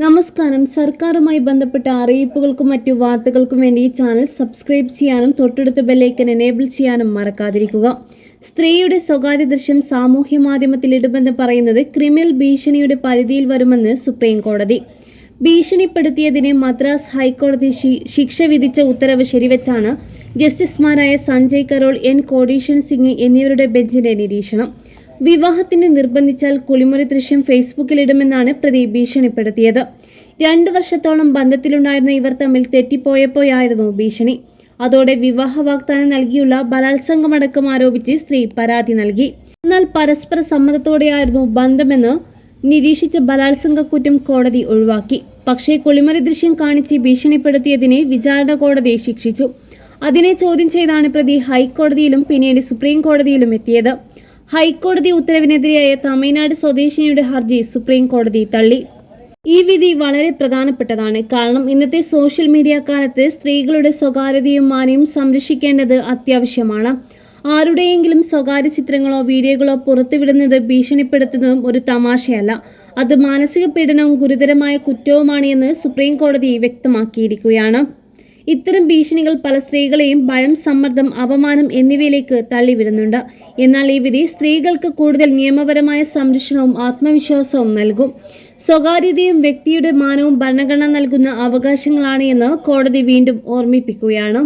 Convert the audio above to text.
നമസ്കാരം. സർക്കാരുമായി ബന്ധപ്പെട്ട അറിയിപ്പുകൾക്കും മറ്റു വാർത്തകൾക്കും വേണ്ടി ഈ ചാനൽ സബ്സ്ക്രൈബ് ചെയ്യാനും തൊട്ടടുത്ത ബെല്ലൈക്കൻ എനേബിൾ ചെയ്യാനും മറക്കാതിരിക്കുക. സ്ത്രീയുടെ സ്വകാര്യ ദൃശ്യം സാമൂഹ്യ മാധ്യമത്തിൽ ഇടുമെന്ന് പറയുന്നത് ക്രിമിനൽ ഭീഷണിയുടെ പരിധിയിൽ വരുമെന്ന് സുപ്രീം കോടതി. ഭീഷണിപ്പെടുത്തിയതിന് മദ്രാസ് ഹൈക്കോടതി ശിക്ഷ വിധിച്ച ഉത്തരവ് ശരിവെച്ചാണ് ജസ്റ്റിസുമാരായ സഞ്ജയ് കരോൾ, എൻ കോടീശ്വർ സിംഗ് എന്നിവരുടെ ബെഞ്ചിന്റെ നിരീക്ഷണം. വിവാഹത്തിന് നിർബന്ധിച്ചാൽ കുളിമുറി ദൃശ്യം ഫേസ്ബുക്കിലിടുമെന്നാണ് പ്രതി ഭീഷണിപ്പെടുത്തിയത്. 2 വർഷത്തോളം ബന്ധത്തിലുണ്ടായിരുന്ന ഇവർ തമ്മിൽ തെറ്റിപ്പോയപ്പോഴായിരുന്നു ഭീഷണി. അതോടെ വിവാഹ വാഗ്ദാനം നൽകിയുള്ള ബലാത്സംഗമടക്കം ആരോപിച്ച് സ്ത്രീ പരാതി നൽകി. എന്നാൽ പരസ്പര സമ്മതത്തോടെയായിരുന്നു ബന്ധമെന്ന് നിരീക്ഷിച്ച ബലാത്സംഗ കുറ്റം കോടതി ഒഴിവാക്കി. പക്ഷേ കുളിമുറി ദൃശ്യം കാണിച്ച് ഭീഷണിപ്പെടുത്തിയതിനെ വിചാരണ കോടതി ശിക്ഷിച്ചു. അതിനെ ചോദ്യം ചെയ്താണ് പ്രതി ഹൈക്കോടതിയിലും പിന്നീട് സുപ്രീം കോടതിയിലും എത്തിയത്. ഹൈക്കോടതി ഉത്തരവിനെതിരായ തമിഴ്നാട് സ്വദേശിനിയുടെ ഹർജി സുപ്രീം കോടതി തള്ളി. ഈ വിധി വളരെ പ്രധാനപ്പെട്ടതാണ്. കാരണം ഇന്നത്തെ സോഷ്യൽ മീഡിയ കാലത്ത് സ്ത്രീകളുടെ സ്വകാര്യതയും മാനവും സംരക്ഷിക്കേണ്ടത് അത്യാവശ്യമാണ്. ആരുടെയെങ്കിലും സ്വകാര്യ ചിത്രങ്ങളോ വീഡിയോകളോ പുറത്തുവിടുന്നത് ഭീഷണിപ്പെടുത്തുന്നതും ഒരു തമാശയല്ല. അത് മാനസിക പീഡനവും ഗുരുതരമായ കുറ്റവുമാണ് എന്ന് സുപ്രീം കോടതി വ്യക്തമാക്കിയിരിക്കുകയാണ്. ഇത്തരം ഭീഷണികൾ പല സ്ത്രീകളെയും ഭയം, സമ്മർദ്ദം, അപമാനം എന്നിവയിലേക്ക് തള്ളിവിടുന്നുണ്ട്. എന്നാൽ ഈ വിധി സ്ത്രീകൾക്ക് കൂടുതൽ നിയമപരമായ സംരക്ഷണവും ആത്മവിശ്വാസവും നൽകും. സ്വകാര്യതയും വ്യക്തിയുടെ മാനവും ഭരണഘടന നൽകുന്ന അവകാശങ്ങളാണ് എന്ന് കോടതി വീണ്ടും ഓർമ്മിപ്പിക്കുകയാണ്.